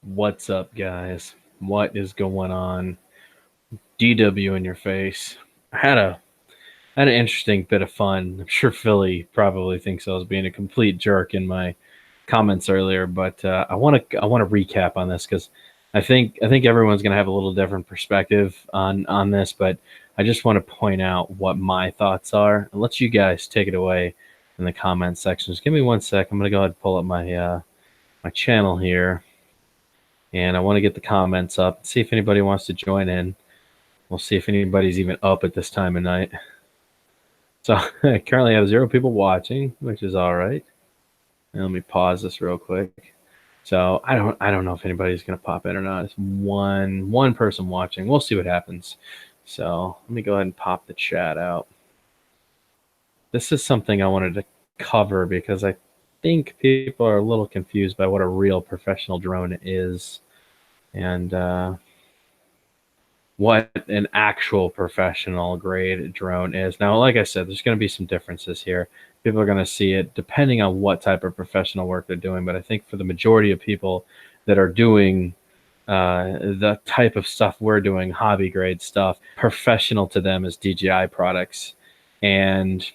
What's up, guys? What is going on? DW in your face. I had an interesting bit of fun. I'm sure Philly probably thinks I was being a complete jerk in my comments earlier, but I want to recap on this because I think everyone's going to have a little different perspective on this, but I just want to point out what my thoughts are and let you guys take it away in the comment section. Just give me one sec. I'm going to go ahead and pull up my channel here, and I want to get the comments up, see if anybody wants to join in. We'll see if anybody's even up at this time of night. So I currently have 0 people watching, which is all right. And let me pause this real quick. So I don't know if anybody's gonna pop in or not. It's one person watching. We'll see what happens. So let me go ahead and pop the chat out. This is something I wanted to cover because I think people are a little confused by what a real professional drone is, and what an actual professional grade drone is. Now, like I said, there's going to be some differences here. People are going to see it depending on what type of professional work they're doing. But I think for the majority of people that are doing the type of stuff we're doing, hobby grade stuff, professional to them is DJI products. And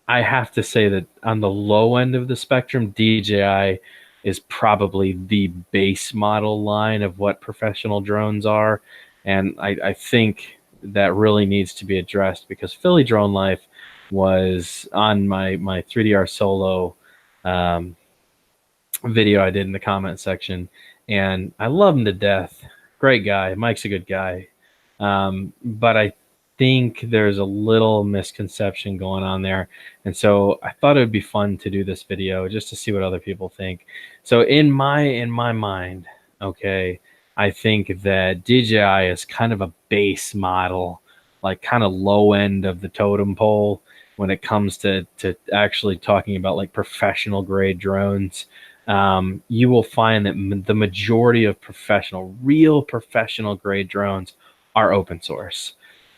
I have to say that on the low end of the spectrum, DJI is probably the base model line of what professional drones are. And I think that really needs to be addressed because Philly Drone Life was on my 3DR Solo um, video I did in the comment section. And I love him to death. Great guy. Mike's a good guy. But I think there's a little misconception going on there. And so I thought it would be fun to do this video just to see what other people think. So in my mind, okay, I think that DJI is kind of a base model, like kind of low end of the totem pole when it comes to actually talking about like professional grade drones. You will find that the majority of real professional grade drones are open source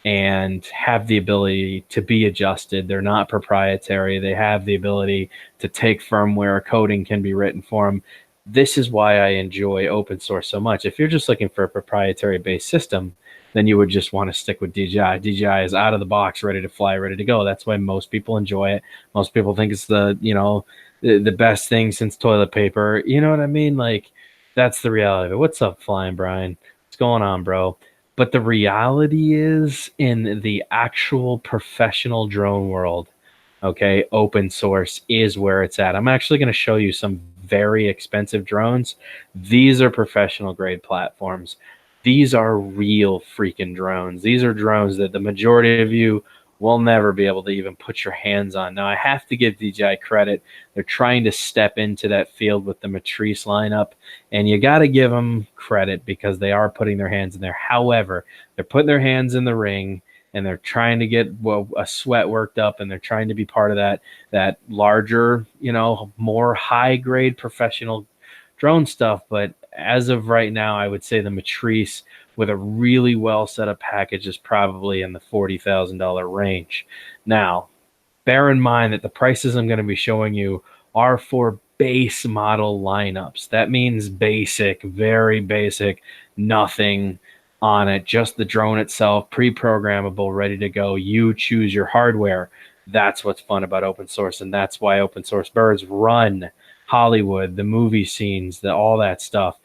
and have the ability to be adjusted. They're not proprietary. They have the ability to take firmware, coding can be written for them. This is why I enjoy open source so much. If you're just looking for a proprietary based system, then you would just want to stick with DJI. DJI is out of the box, ready to fly, ready to go. That's why most people enjoy it. Most people think it's the best thing since toilet paper. You know what I mean? Like, that's the reality of it. What's up, Flying Brian? What's going on, bro? But the reality is, in the actual professional drone world, okay, open source is where it's at. I'm actually going to show you some very expensive drones. These are professional grade platforms. These are real freaking drones. These are drones that the majority of you will never be able to even put your hands on. Now, I have to give DJI credit. They're trying to step into that field with the Matrice lineup, and you got to give them credit because they are putting their hands in there. However, they're putting their hands in the ring and they're trying to get a sweat worked up, and they're trying to be part of that larger, more high grade professional drone stuff. But as of right now, I would say the Matrice with a really well set up package is probably in the $40,000 range. Now, bear in mind that the prices I'm going to be showing you are for base model lineups. That means basic, very basic, nothing on it, just the drone itself, pre-programmable, ready to go. You choose your hardware. That's what's fun about open source, and that's why open source birds run Hollywood, the movie scenes, all that stuff.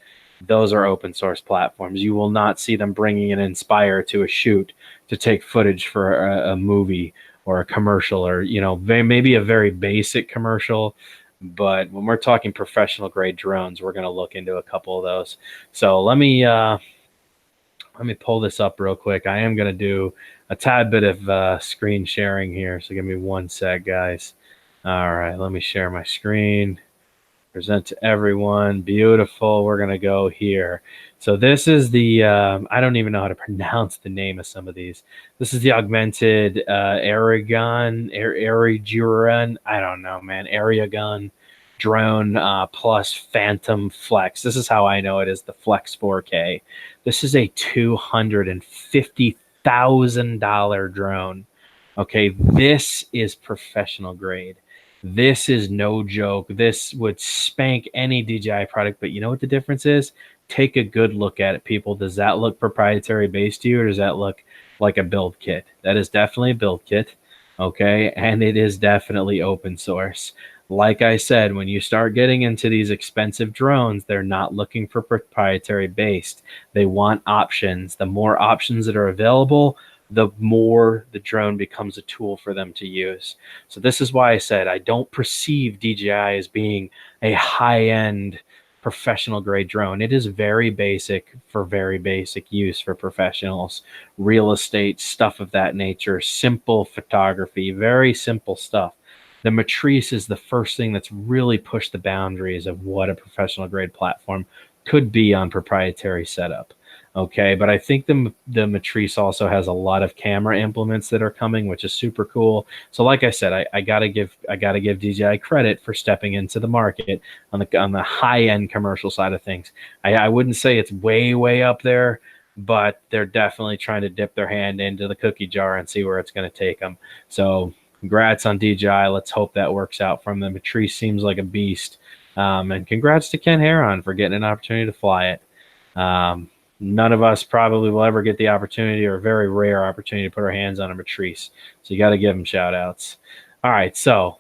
Those are open source platforms. You will not see them bringing an Inspire to a shoot to take footage for a movie or a commercial, or maybe a very basic commercial. But when we're talking professional grade drones, we're going to look into a couple of those. So let me pull this up real quick. I am going to do a tad bit of screen sharing here, so give me one sec, guys. All right, let me share my screen, present to everyone. Beautiful. We're going to go here. So this is the, I don't even know how to pronounce the name of some of these. This is the augmented Aragon, Aragon, I don't know, man, Aragon drone plus Phantom Flex. This is how I know it is the Flex 4K. This is a $250,000 drone. Okay, this is professional grade. This is no joke. This would spank any DJI product, but you know what the difference is? Take a good look at it, people. Does that look proprietary based to you, or does that look like a build kit? That is definitely a build kit, okay? And it is definitely open source. Like I said, when you start getting into these expensive drones, they're not looking for proprietary based. They want options. The more options that are available, the more the drone becomes a tool for them to use. So this is why I said I don't perceive DJI as being a high-end professional grade drone. It is very basic for very basic use for professionals, real estate, stuff of that nature, simple photography, very simple stuff. The Matrice is the first thing that's really pushed the boundaries of what a professional grade platform could be on proprietary setup. Okay, but I think the Matrice also has a lot of camera implements that are coming, which is super cool. So, like I said, I gotta give DJI credit for stepping into the market on the high end commercial side of things. I wouldn't say it's way up there, but they're definitely trying to dip their hand into the cookie jar and see where it's going to take them. So, congrats on DJI. Let's hope that works out from them. Matrice seems like a beast, and congrats to Ken Heron for getting an opportunity to fly it. Um, None of us probably will ever get the opportunity, or a very rare opportunity, to put our hands on a Matrice. So you got to give them shout outs. All right. So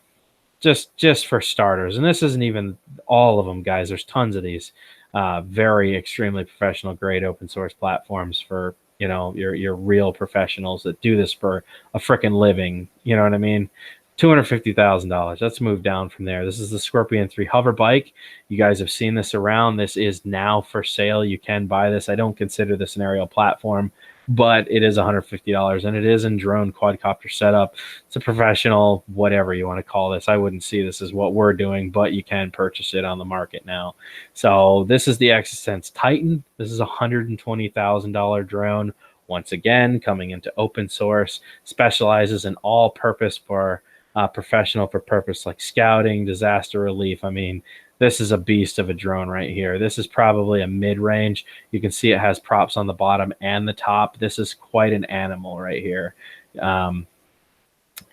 just for starters, and this isn't even all of them, guys. There's tons of these very extremely professional grade open source platforms for, your real professionals that do this for a freaking living. You know what I mean? $250,000. Let's move down from there. This is the Scorpion 3 hover bike. You guys have seen this around. This is now for sale. You can buy this. I don't consider this an aerial platform, but it is $150, and it is in drone quadcopter setup. It's a professional, whatever you want to call this. I wouldn't see this as what we're doing, but you can purchase it on the market now. So this is the Existence Titan. This is a $120,000 drone. Once again, coming into open source, specializes in all purpose for professional for purpose like scouting, disaster relief. I mean, this is a beast of a drone right here. This is probably a mid-range. You can see it has props on the bottom and the top. This is quite an animal right here.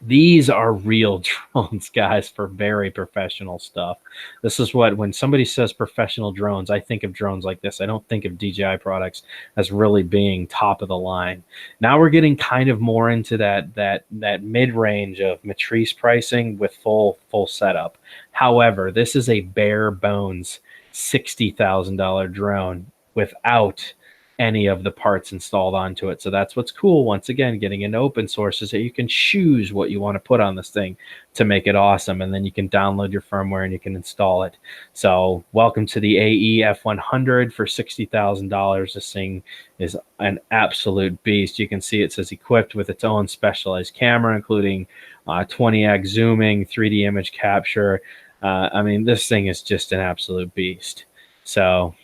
These are real drones, guys, for very professional stuff. This is what, when somebody says professional drones, I think of drones like this. I don't think of DJI products as really being top of the line. Now we're getting kind of more into that mid-range of Matrice pricing with full setup. However, this is a bare bones $60,000 drone without any of the parts installed onto it. So that's what's cool. Once again, getting into open source is that you can choose what you want to put on this thing to make it awesome. And then you can download your firmware and you can install it. So welcome to the AE F100 for $60,000. This thing is an absolute beast. You can see it says equipped with its own specialized camera, including 20x zooming, 3D image capture. I mean, this thing is just an absolute beast. So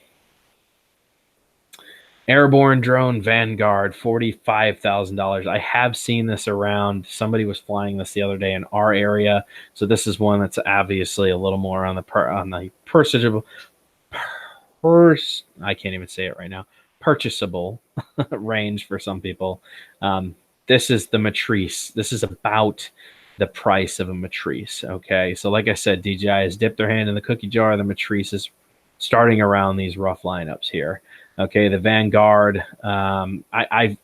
Airborne drone Vanguard, $45,000. I have seen this around. Somebody was flying this the other day in our area, so this is one that's obviously a little more on the I can't even say it right now. Purchasable range for some people. This is the Matrice. This is about the price of a Matrice. Okay, so like I said, DJI has dipped their hand in the cookie jar. The Matrice is starting around these rough lineups here. Okay, the Vanguard. I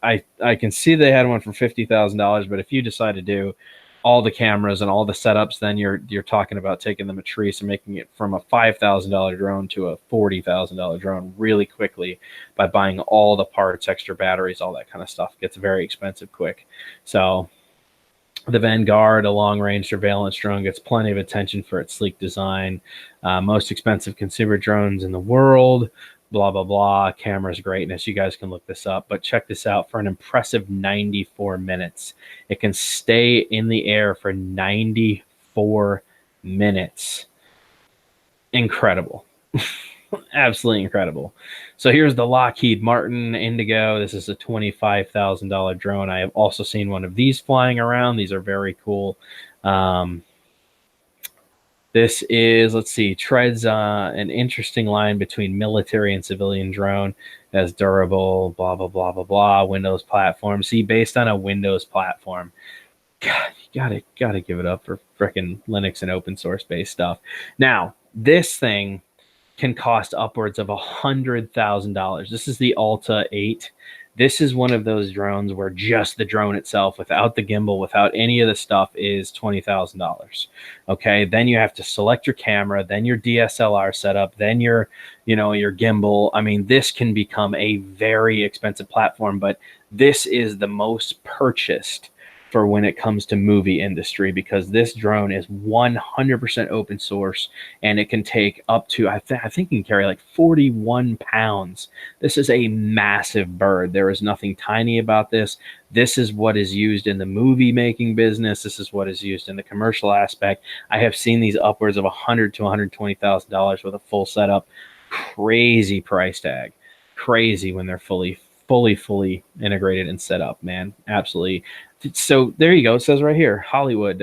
can see they had one for $50,000, but if you decide to do all the cameras and all the setups, then you're talking about taking the Matrice and making it from a $5,000 drone to a $40,000 drone really quickly by buying all the parts, extra batteries, all that kind of stuff. It gets very expensive quick. So the Vanguard, a long-range surveillance drone, gets plenty of attention for its sleek design. Most expensive consumer drones in the world. Blah, blah, blah. Camera's greatness. You guys can look this up. But check this out. For an impressive 94 minutes, it can stay in the air for 94 minutes. Incredible. Absolutely incredible. So here's the Lockheed Martin Indigo. This is a $25,000 drone. I have also seen one of these flying around. These are very cool. This is, let's see, treads an interesting line between military and civilian drone. As durable, blah, blah, blah, blah, blah. Windows platform. See, based on a Windows platform. God, gotta give it up for frickin' Linux and open source based stuff. Now, this thing can cost upwards of $100,000. This is the Alta 8. This is one of those drones where just the drone itself, without the gimbal, without any of the stuff, is $20,000. Okay, then you have to select your camera, then your DSLR setup, then your gimbal. I mean, this can become a very expensive platform, but this is the most purchased for when it comes to movie industry, because this drone is 100% open source, and it can take up to I think it can carry like 41 pounds. This is a massive bird. There is nothing tiny about this. This is what is used in the movie making business. This is what is used in the commercial aspect. I have seen these upwards of $100,000 to $120,000 with a full setup. Crazy price tag. Crazy when they're fully integrated and set up, man. Absolutely. So there you go. It says right here, Hollywood.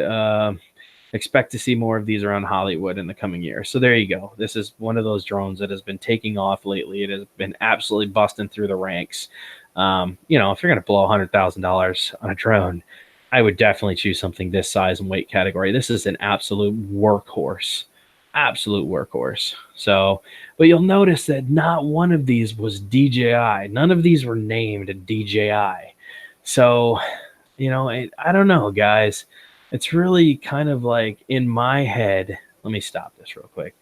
Expect to see more of these around Hollywood in the coming year. So there you go. This is one of those drones that has been taking off lately. It has been absolutely busting through the ranks. If you're going to blow $100,000 on a drone, I would definitely choose something this size and weight category. This is an absolute workhorse. Absolute workhorse. So, but you'll notice that not one of these was DJI. None of these were named DJI. So, I don't know, guys. It's really kind of like in my head. Let me stop this real quick.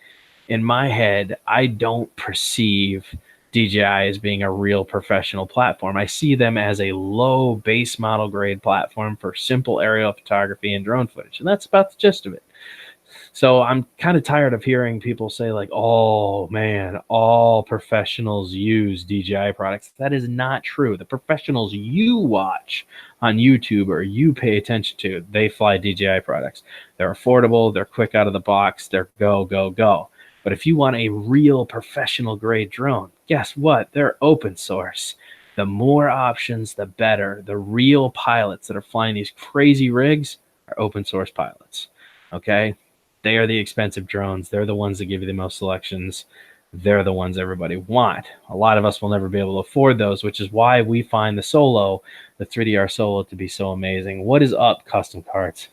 In my head, I don't perceive DJI as being a real professional platform. I see them as a low base model grade platform for simple aerial photography and drone footage. And that's about the gist of it. So I'm kind of tired of hearing people say like, oh man, all professionals use DJI products. That is not true. The professionals you watch on YouTube or you pay attention to, they fly DJI products. They're affordable. They're quick out of the box. They're go, go, go. But if you want a real professional grade drone, guess what? They're open source. The more options, the better. The real pilots that are flying these crazy rigs are open source pilots. Okay? They are the expensive drones. They're the ones that give you the most selections. They're the ones everybody want. A lot of us will never be able to afford those, which is why we find the Solo, the 3DR Solo, to be so amazing. What is up, Custom Carts?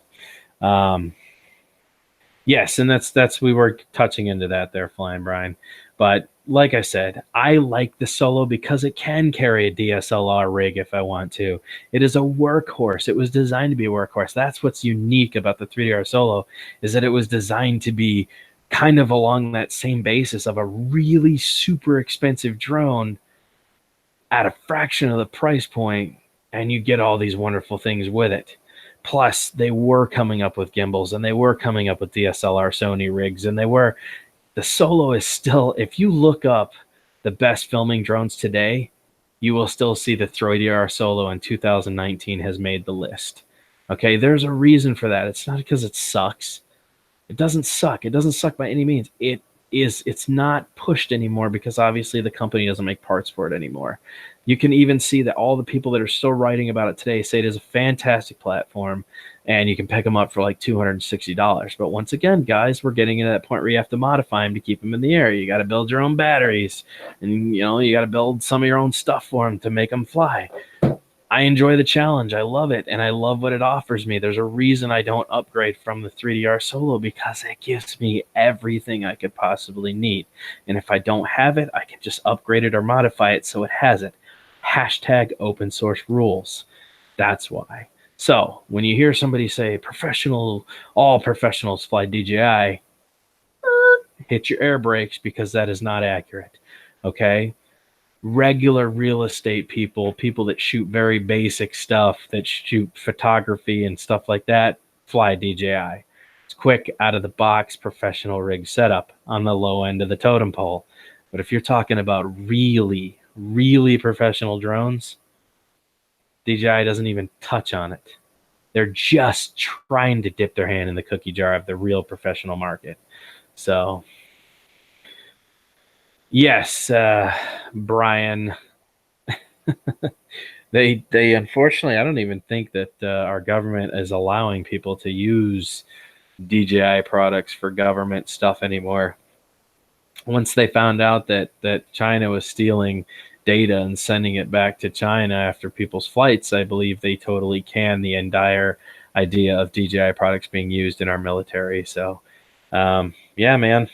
Yes, and that's we were touching into that there, Flying Brian. But like I said, I like the Solo because it can carry a DSLR rig if I want to. It is a workhorse. It was designed to be a workhorse. That's what's unique about the 3DR Solo, is that it was designed to be kind of along that same basis of a really super expensive drone at a fraction of the price point, and you get all these wonderful things with it. Plus, they were coming up with gimbals, and they were coming up with DSLR Sony rigs, and the Solo is still, if you look up the best filming drones today, you will still see the 3DR Solo in 2019 has made the list. Okay, there's a reason for that. It's not because it sucks. It doesn't suck. It doesn't suck by any means. It's not pushed anymore because obviously the company doesn't make parts for it anymore. You can even see that all the people that are still writing about it today say it is a fantastic platform, and you can pick them up for like $260. But once again, guys, we're getting to that point where you have to modify them to keep them in the air. You got to build your own batteries, and you got to build some of your own stuff for them to make them fly. I enjoy the challenge. I love it, and I love what it offers me. There's a reason I don't upgrade from the 3DR Solo, because it gives me everything I could possibly need. And if I don't have it, I can just upgrade it or modify it so it has it. Hashtag open source rules. That's why. So when you hear somebody say all professionals fly DJI, hit your air brakes, because that is not accurate. Okay? Regular real estate people that shoot very basic stuff, that shoot photography and stuff like that, fly DJI. It's quick, out of the box, professional rig setup on the low end of the totem pole. But if you're talking about really, really professional drones, DJI doesn't even touch on it. They're just trying to dip their hand in the cookie jar of the real professional market. So yes, Brian. They unfortunately, I don't even think that our government is allowing people to use DJI products for government stuff anymore. Once they found out that China was stealing data and sending it back to China after people's flights, I believe they totally canned the entire idea of DJI products being used in our military. So, yeah, man.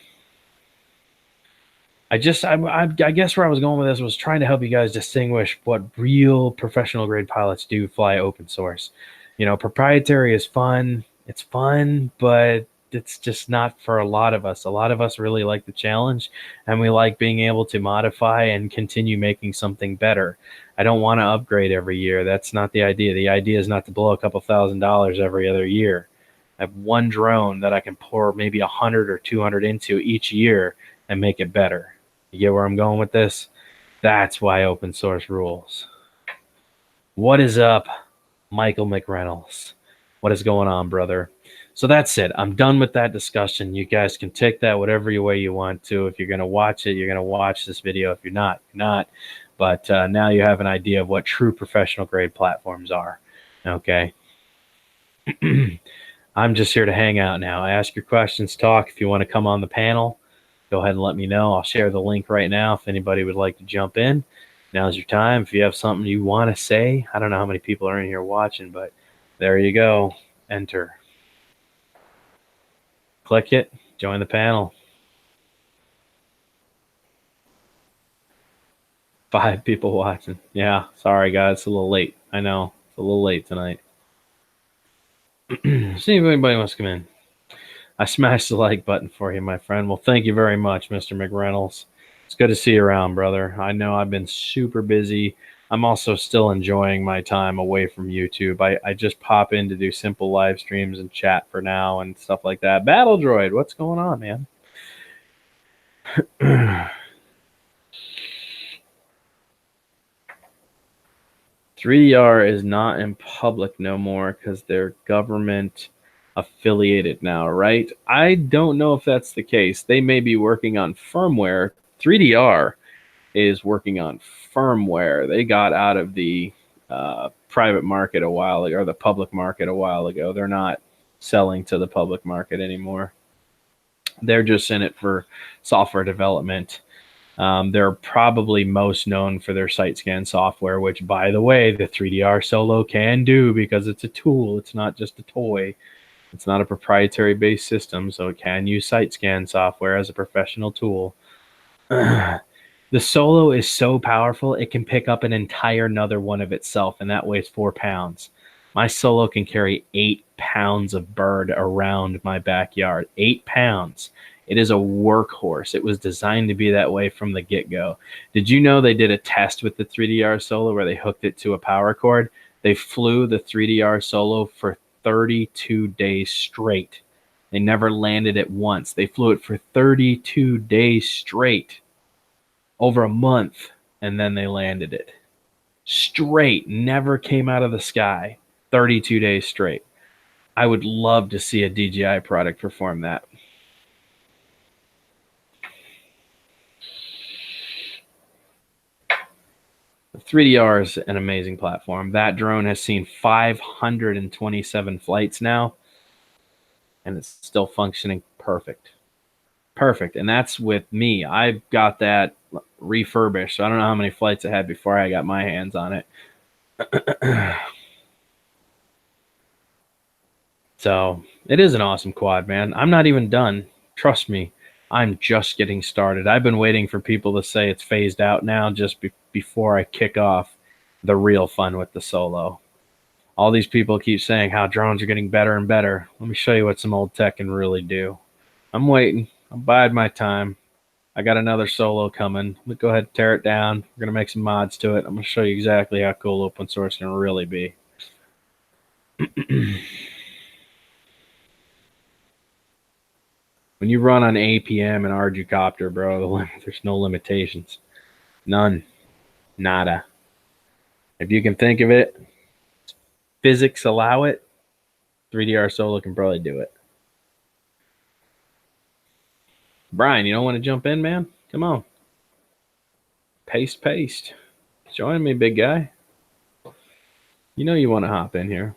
I guess where I was going with this was trying to help you guys distinguish what real professional grade pilots do fly open source. Proprietary is fun. It's fun, but it's just not for a lot of us. A lot of us really like the challenge, and we like being able to modify and continue making something better. I don't want to upgrade every year. That's not the idea. The idea is not to blow a couple $1,000s every other year. I have one drone that I can pour maybe 100 or 200 into each year and make it better. You get where I'm going with this? That's why open source rules. What is up, Michael McReynolds? What is going on, brother? So that's it. I'm done with that discussion. You guys can take that whatever way you want to. If you're going to watch it, you're going to watch this video. If you're not, you're not. But now you have an idea of what true professional grade platforms are. Okay. I'm just here to hang out now. Ask your questions, talk. If you want to come on the panel, go ahead and let me know. I'll share the link right now if anybody would like to jump in. Now's your time. If you have something you want to say, I don't know how many people are in here watching, but there you go. Enter. Click it. Join the panel. 5 people watching. Yeah, sorry guys, it's a little late. I know, it's a little late tonight. See if anybody wants to come in. I smashed the like button for you, my friend. Well, thank you very much, Mr. McReynolds. It's good to see you around, brother. I know I've been super busy. I'm also still enjoying my time away from YouTube. I just pop in to do simple live streams and chat for now and stuff like that. Battle Droid, what's going on, man? 3DR is not in public no more because they're government affiliated now, right? I don't know if that's the case. They may be working on firmware. 3DR is working on firmware. They got out of the private market a while ago, or the public market a while ago. They're not selling to the public market anymore. They're just in it for software development. They're probably most known for their site scan software, which, by the way, the 3DR Solo can do because it's a tool. It's not just a toy. It's not a proprietary based system, so it can use site scan software as a professional tool. The Solo is so powerful, it can pick up an entire another one of itself, and that weighs 4 pounds. My Solo can carry 8 pounds of bird around my backyard. 8 pounds. It is a workhorse. It was designed to be that way from the get-go. Did you know they did a test with the 3DR Solo where they hooked it to a power cord? They flew the 3DR Solo for 32 days straight. They never landed it once. They flew it for 32 days straight, over a month, and then they landed it. Straight, never came out of the sky. 32 days straight. I would love to see a DJI product perform that. The 3DR is an amazing platform. That drone has seen 527 flights now, and it's still functioning perfect. Perfect. And that's with me. I've got that refurbished, so I don't know how many flights I had before I got my hands on it. So it is an awesome quad, man. I'm not even done. Trust me, I'm just getting started. I've been waiting for people to say it's phased out now just before I kick off the real fun with the Solo. All these people keep saying how drones are getting better and better. Let me show you what some old tech can really do. I'm waiting. I'm biding my time. I got another Solo coming. Let's go ahead and tear it down. We're going to make some mods to it. I'm going to show you exactly how cool open source can really be. When you run on APM and Arducopter, bro, there's no limitations. None. Nada. If you can think of it, physics allow it, 3DR Solo can probably do it. Brian, you don't want to jump in, man? Come on. Paste. Join me, big guy. You know you want to hop in here.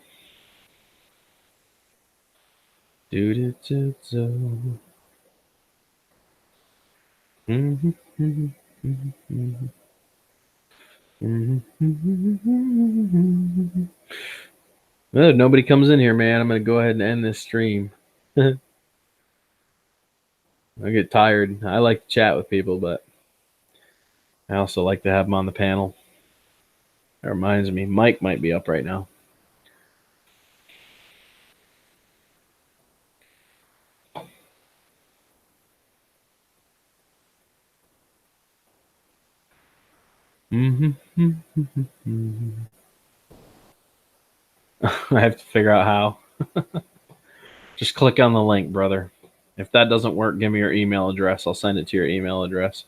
Well, if nobody comes in here, man, I'm going to go ahead and end this stream. I get tired. I like to chat with people, but I also like to have them on the panel. That reminds me, Mike might be up right now. Mm-hmm. I have to figure out how. Just click on the link, brother. If that doesn't work, give me your email address. I'll send it to your email address.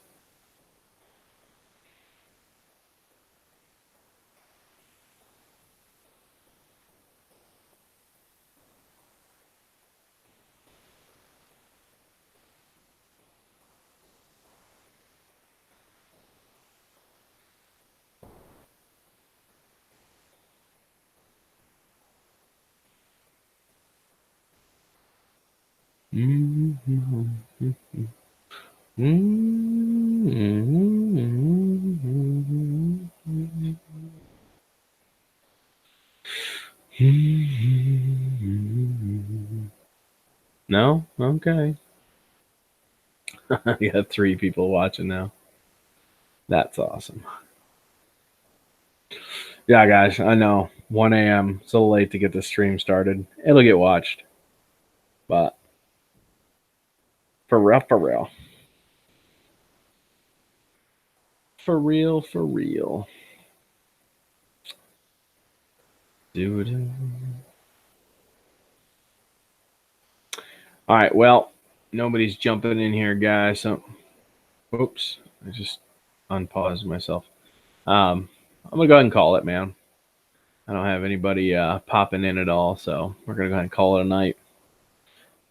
No? Okay. You got 3 people watching now. That's awesome. Yeah, guys, I know. 1 a.m. It's a little late to get the stream started. It'll get watched. But for real, for real. For real, for real. Dude. All right, well, nobody's jumping in here, guys. So, oops, I just unpaused myself. I'm gonna go ahead and call it, man. I don't have anybody popping in at all, so we're gonna go ahead and call it a night.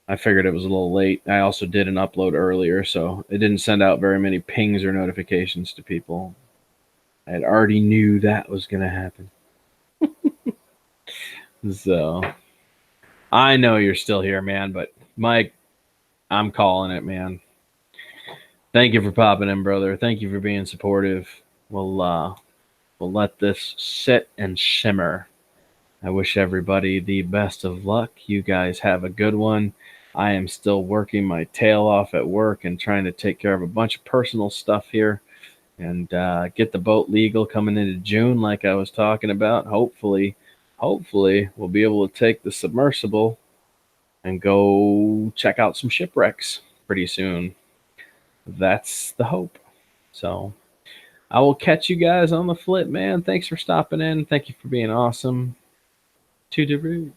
I figured it was a little late. I also did an upload earlier, so it didn't send out very many pings or notifications to people. I had already knew that was gonna happen. So I know you're still here, man, but Mike, I'm calling it, man. Thank you for popping in, brother. Thank you for being supportive. We'll let this sit and simmer. I wish everybody the best of luck. You guys have a good one. I am still working my tail off at work and trying to take care of a bunch of personal stuff here and get the boat legal coming into June, like I was talking about. Hopefully, we'll be able to take the submersible and go check out some shipwrecks pretty soon. That's the hope. So I will catch you guys on the flip, man. Thanks for stopping in. Thank you for being awesome. To the root.